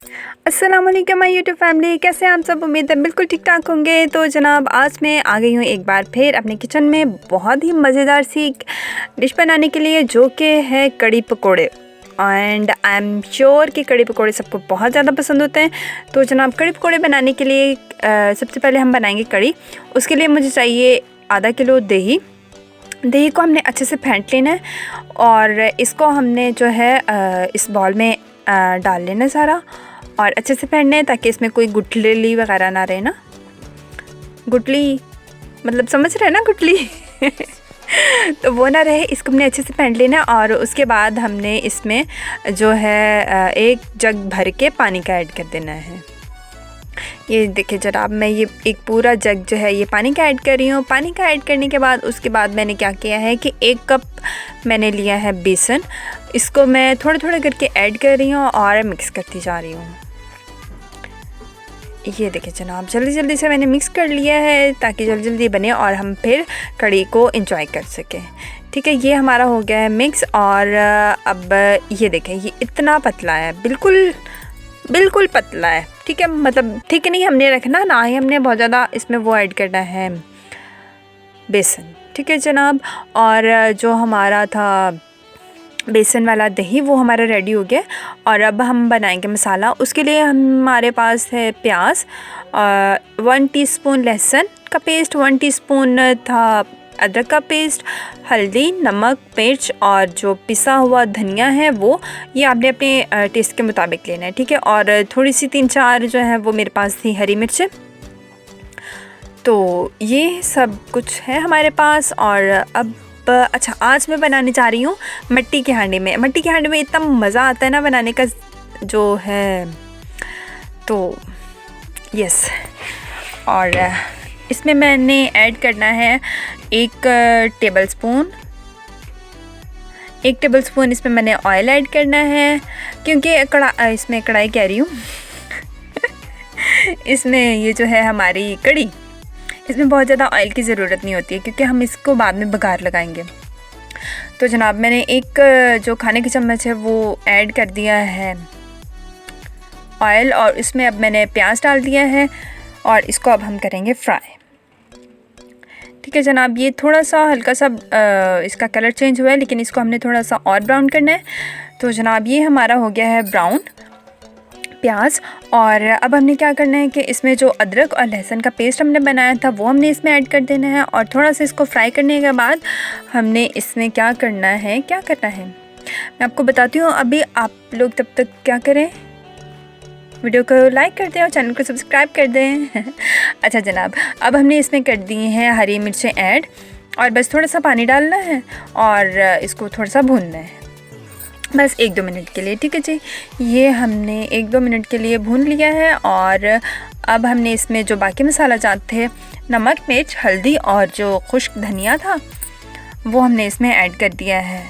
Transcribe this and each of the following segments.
अस्सलाम वालेकुम my YouTube family, कैसे हैं आप सब। उम्मीद है बिल्कुल ठीक ठाक होंगे। तो जनाब आज मैं आ गई हूँ एक बार फिर अपने किचन में बहुत ही मज़ेदार सी डिश बनाने के लिए, जो कि है कड़ी पकोड़े। एंड आई एम श्योर कि कड़ी पकोड़े सबको बहुत ज़्यादा पसंद होते हैं। तो जनाब कड़ी पकोड़े बनाने के लिए सबसे पहले हम बनाएंगे कड़ी। उसके लिए मुझे चाहिए आधा किलो दही। दही को हमने अच्छे से फेंट लेना है और इसको हमने जो है इस बॉल में डाल लेना सारा और अच्छे से फेंटना है, ताकि इसमें कोई गुठली वगैरह ना रहे ना। गुठली मतलब समझ रहे हैं ना, गुठली तो वो ना रहे। इसको हमने अच्छे से फेंट लेना और उसके बाद हमने इसमें जो है एक जग भर के पानी का ऐड कर देना है। ये देखिए जनाब, मैं ये एक पूरा जग जो है ये पानी का ऐड कर रही हूँ। पानी का ऐड करने के बाद उसके बाद मैंने क्या किया है कि 1 कप मैंने लिया है बेसन। इसको मैं थोड़े थोड़े करके ऐड कर रही हूँ और मिक्स करती जा रही हूँ। ये देखिए जनाब, जल्दी जल्दी से मैंने मिक्स कर लिया है ताकि जल्दी जल्दी बने और हम फिर कड़ी को एंजॉय कर सकें। ठीक है, ये हमारा हो गया है मिक्स। और अब ये देखें, ये इतना पतला है, बिल्कुल पतला है। ठीक है, मतलब ठीक नहीं हमने रखना, ना ही हमने बहुत ज़्यादा इसमें वो ऐड करना है बेसन। ठीक है जनाब, और जो हमारा था बेसन वाला दही वो हमारा रेडी हो गया। और अब हम बनाएंगे मसाला। उसके लिए हमारे पास है प्याज, 1 टीस्पून लहसुन का पेस्ट, 1 टीस्पून था अदरक का पेस्ट, हल्दी, नमक, मिर्च और जो पिसा हुआ धनिया है वो ये आपने अपने टेस्ट के मुताबिक लेना है। ठीक है, और थोड़ी सी 3-4 जो है वो मेरे पास थी हरी मिर्चें। तो ये सब कुछ है हमारे पास। और अब अच्छा, आज मैं बनाने जा रही हूँ मिट्टी के हांडी में। मिट्टी के हांडी में इतना मज़ा आता है ना बनाने का जो है। तो यस, और इसमें मैंने ऐड करना है 1 टेबलस्पून इसमें मैंने ऑयल ऐड करना है, क्योंकि इसमें कढ़ाई कह रही हूँ इसमें ये जो है हमारी कड़ी, इसमें बहुत ज़्यादा ऑयल की ज़रूरत नहीं होती है, क्योंकि हम इसको बाद में बघार लगाएंगे। तो जनाब मैंने एक जो खाने की चम्मच है वो ऐड कर दिया है ऑयल, और इसमें अब मैंने प्याज डाल दिया है और इसको अब हम करेंगे फ्राई। ठीक है जनाब, ये थोड़ा सा हल्का सा इसका कलर चेंज हुआ है, लेकिन इसको हमने थोड़ा सा और ब्राउन करना है। तो जनाब ये हमारा हो गया है ब्राउन प्याज। और अब हमने क्या करना है कि इसमें जो अदरक और लहसुन का पेस्ट हमने बनाया था वो हमने इसमें ऐड कर देना है। और थोड़ा सा इसको फ्राई करने के बाद हमने इसमें क्या करना है मैं आपको बताती हूँ। अभी आप लोग तब तक क्या करें, वीडियो को लाइक कर दें और चैनल को सब्सक्राइब कर दें अच्छा जनाब, अब हमने इसमें कर दी हैं हरी मिर्चें ऐड, और बस थोड़ा सा पानी डालना है और इसको थोड़ा सा भूनना है, बस 1-2 मिनट के लिए। ठीक है जी, ये हमने 1-2 मिनट के लिए भून लिया है। और अब हमने इसमें जो बाकी मसाला जात थे, नमक, मिर्च, हल्दी और जो खुश्क धनिया था वो हमने इसमें ऐड कर दिया है।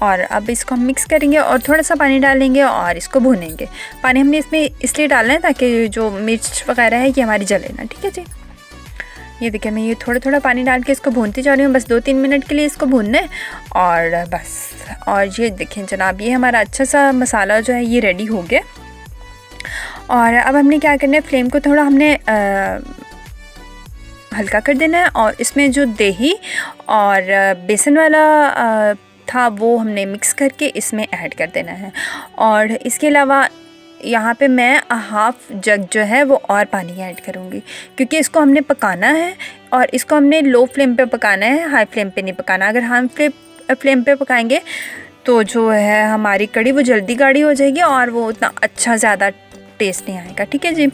और अब इसको हम मिक्स करेंगे और थोड़ा सा पानी डालेंगे और इसको भूनेंगे। पानी हमने इसमें इसलिए डालना है ताकि जो मिर्च वगैरह है ये हमारी जले ना। ठीक है जी, ये देखिए मैं ये थोड़ा थोड़ा पानी डाल के इसको भूनती जा रही हूँ। बस 2-3 मिनट के लिए इसको भूनना है और बस। और ये देखें जनाब, ये हमारा अच्छा सा मसाला जो है ये रेडी हो गया। और अब हमने क्या करना है, फ्लेम को थोड़ा हमने हल्का कर देना है और इसमें जो दही और बेसन वाला था वो हमने मिक्स करके इसमें ऐड कर देना है। और इसके अलावा यहाँ पे मैं 1/2 जग जो है वो और पानी ऐड करूँगी, क्योंकि इसको हमने पकाना है और इसको हमने लो फ्लेम पे पकाना है, हाई फ्लेम पे नहीं पकाना। अगर हाई फ्लेम पे पकाएंगे तो जो है हमारी कड़ी वो जल्दी गाढ़ी हो जाएगी और वो उतना अच्छा ज़्यादा टेस्ट नहीं आएगा। ठीक है जी,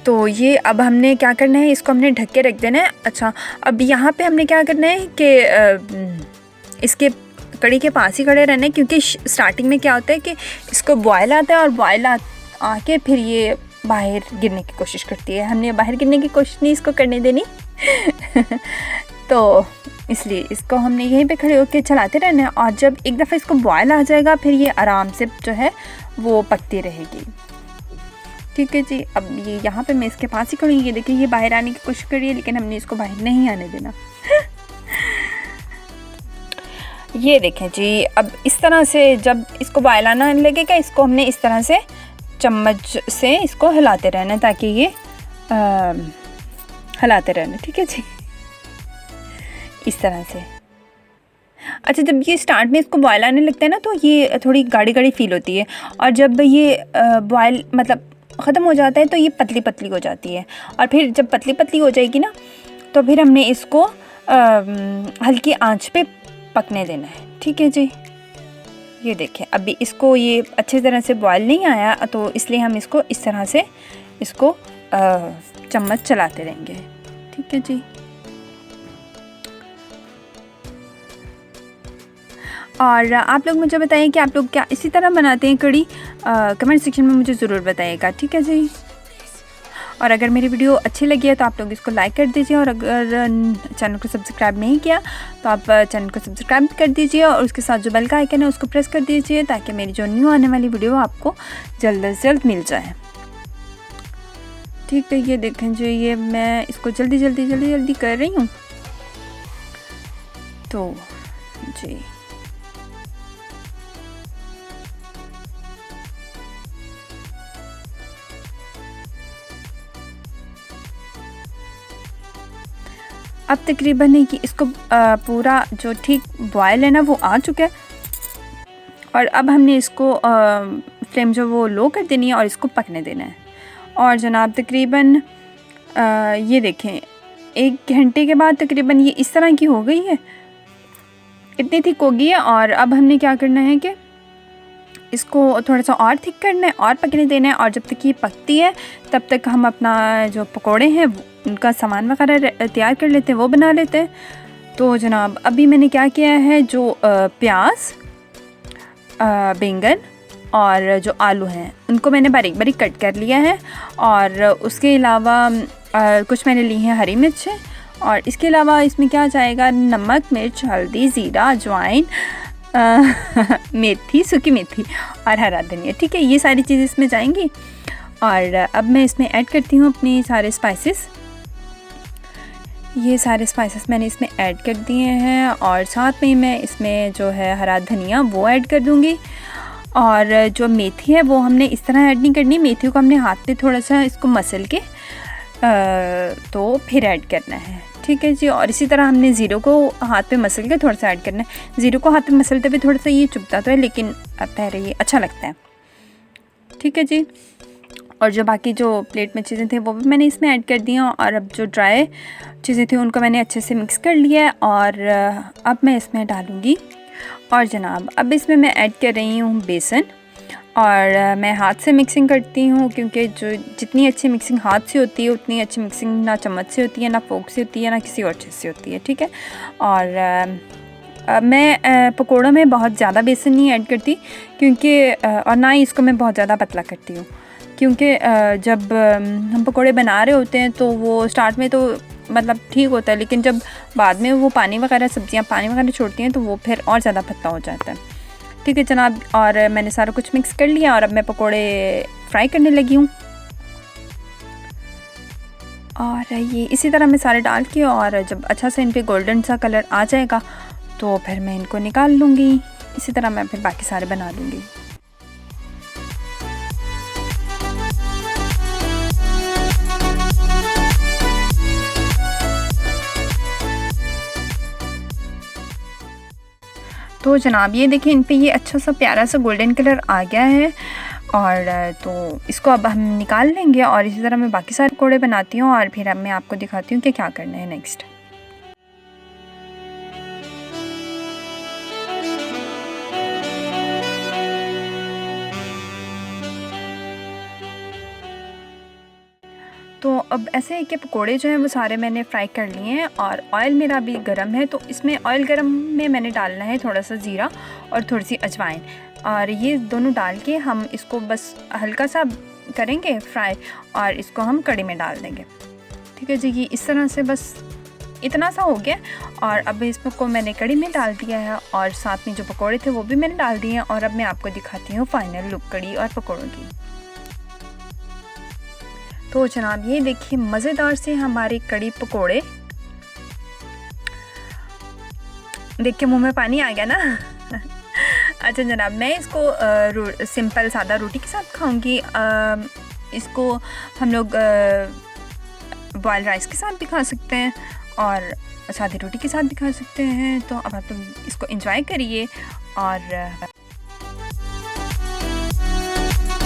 तो ये अब हमने क्या करना है, इसको हमने ढक के रख देना है। अच्छा, अब यहाँ पे हमने क्या करना है कि इसके कड़ी के पास ही खड़े रहना है, क्योंकि स्टार्टिंग में क्या होता है कि इसको बॉयल आता है और बॉयल आके फिर ये बाहर गिरने की कोशिश करती है। हमने बाहर गिरने की कोशिश नहीं इसको करने देनी तो इसलिए इसको हमने यहीं पे खड़े होकर चलाते रहना है। और जब एक दफ़ा इसको बॉयल आ जाएगा फिर ये आराम से जो है वो पकती रहेगी। ठीक है जी, अब ये यहाँ पे मैं इसके पास ही खड़ी हूँ। ये देखिए ये बाहर आने की कोशिश कर रही है, लेकिन हमने इसको बाहर नहीं आने देना ये देखें जी, अब इस तरह से जब इसको बॉयल आने लगेगा इसको हमने इस तरह से चम्मच से इसको हिलाते रहना ताकि ये हिलाते रहना, ठीक है जी, इस तरह से। अच्छा, जब ये स्टार्ट में इसको बॉयल आने लगता है ना तो ये थोड़ी गाढ़ी गाढ़ी फील होती है, और जब ये बॉयल मतलब ख़त्म हो जाता है तो ये पतली पतली हो जाती है, और फिर जब पतली पतली हो जाएगी ना तो फिर हमने इसको हल्की आंच पे पकने देना है, ठीक है जी। ये देखें, अभी इसको ये अच्छी तरह से बॉयल नहीं आया तो इसलिए हम इसको इस तरह से इसको चम्मच चलाते रहेंगे, ठीक है जी। और आप लोग मुझे बताइए कि आप लोग क्या इसी तरह बनाते हैं कड़ी, कमेंट सेक्शन में मुझे ज़रूर बताइएगा, ठीक है जी। और अगर मेरी वीडियो अच्छी लगी है तो आप लोग इसको लाइक कर दीजिए, और अगर चैनल को सब्सक्राइब नहीं किया तो आप चैनल को सब्सक्राइब कर दीजिए, और उसके साथ जो बेल का आइकन है उसको प्रेस कर दीजिए ताकि मेरी जो न्यू आने वाली वीडियो आपको जल्द से जल्द मिल जाए, ठीक है। ये देखें जो ये मैं इसको जल्दी जल्दी कर रही हूँ, तो जी अब तकरीबन है कि इसको पूरा जो ठीक बॉयल है ना वो आ चुका है, और अब हमने इसको फ्लेम जो वो लो कर देनी है और इसको पकने देना है। और जनाब तकरीबन ये देखें 1 घंटे के बाद तकरीबन ये इस तरह की हो गई है, इतनी थिक हो गई है। और अब हमने क्या करना है कि इसको थोड़ा सा और थिक करना है और पकने देना है, और जब तक ये पकती है तब तक हम अपना जो पकोड़े हैं उनका सामान वगैरह तैयार कर लेते हैं, वो बना लेते हैं। तो जनाब अभी मैंने क्या किया है, जो प्याज, बैंगन और जो आलू हैं उनको मैंने बारीक बारीक कट कर लिया है, और उसके अलावा कुछ मैंने ली हैं हरी मिर्चें, और इसके अलावा इसमें क्या जाएगा, नमक, मिर्च, हल्दी, ज़ीरा, अजवाइन, मेथी, सूखी मेथी और हरा धनिया, ठीक है। ये सारी चीज़ें इसमें जाएंगी। और अब मैं इसमें ऐड करती हूँ अपने सारे स्पाइसेस। ये सारे स्पाइसेस मैंने इसमें ऐड कर दिए हैं, और साथ में मैं इसमें जो है हरा धनिया वो ऐड कर दूँगी। और जो मेथी है वो हमने इस तरह ऐड नहीं करनी, मेथी को हमने हाथ पे थोड़ा सा इसको मसल के तो फिर ऐड करना है, ठीक है जी। और इसी तरह हमने ज़ीरो को हाथ पे मसल के थोड़ा सा ऐड करना है। ज़ीरो को हाथ पे मसलते हुए थोड़ा सा ये चुभता तो है, लेकिन पहले ये अच्छा लगता है, ठीक है जी। और जो बाकी जो प्लेट में चीज़ें थी वो भी मैंने इसमें ऐड कर दी हैं, और अब जो ड्राई चीज़ें थी उनको मैंने अच्छे से मिक्स कर लिया है, और अब मैं इसमें डालूँगी। और जनाब अब इसमें मैं ऐड कर रही हूँ बेसन, और मैं हाथ से मिक्सिंग करती हूँ, क्योंकि जो जितनी अच्छी मिक्सिंग हाथ से होती है उतनी अच्छी मिक्सिंग ना चम्मच से होती है, ना फोक से होती है, ना किसी और चीज़ से होती है, ठीक है। और मैं पकोड़ों में बहुत ज़्यादा बेसन नहीं ऐड करती, क्योंकि और ना ही इसको मैं बहुत ज़्यादा पतला करती हूँ, क्योंकि जब हम पकोड़े बना रहे होते हैं तो वो स्टार्ट में तो मतलब ठीक होता है, लेकिन जब बाद में वो पानी वगैरह सब्जियां पानी वगैरह छोड़ती हैं तो वो फिर और ज़्यादा पतला हो जाता है, ठीक है जनाब। और मैंने सारा कुछ मिक्स कर लिया, और अब मैं पकोड़े फ्राई करने लगी हूँ। और ये इसी तरह मैं सारे डाल के, और जब अच्छा से इन पर गोल्डन सा कलर आ जाएगा तो फिर मैं इनको निकाल लूँगी। इसी तरह मैं फिर बाकी सारे बना लूँगी। तो जनाब ये देखें इन पे ये अच्छा सा प्यारा सा गोल्डन कलर आ गया है, और तो इसको अब हम निकाल लेंगे। और इसी तरह मैं बाकी सारे पकोड़े बनाती हूँ, और फिर अब मैं आपको दिखाती हूँ कि क्या करना है नेक्स्ट। तो अब ऐसे है कि पकोड़े जो हैं वो सारे मैंने फ्राई कर लिए हैं, और ऑयल मेरा अभी गर्म है, तो इसमें ऑयल गर्म में मैंने डालना है थोड़ा सा ज़ीरा और थोड़ी सी अजवाइन, और ये दोनों डाल के हम इसको बस हल्का सा करेंगे फ्राई, और इसको हम कड़ी में डाल देंगे, ठीक है जी। ये इस तरह से बस इतना सा हो गया, और अब इसको मैंने कड़ी में डाल दिया है, और साथ में जो पकोड़े थे वो भी मैंने डाल दिए हैं। और अब मैं आपको दिखाती हूँ फाइनल लुक कड़ी और पकोड़ों की। तो जनाब ये देखिए मज़ेदार से हमारे कड़ी पकोड़े, देख के मुंह में पानी आ गया ना। अच्छा जनाब, मैं इसको सिंपल सादा रोटी के साथ खाऊंगी। इसको हम लोग बॉयल राइस के साथ भी खा सकते हैं और सादी रोटी के साथ भी खा सकते हैं। तो अब आप लोग इसको एंजॉय करिए और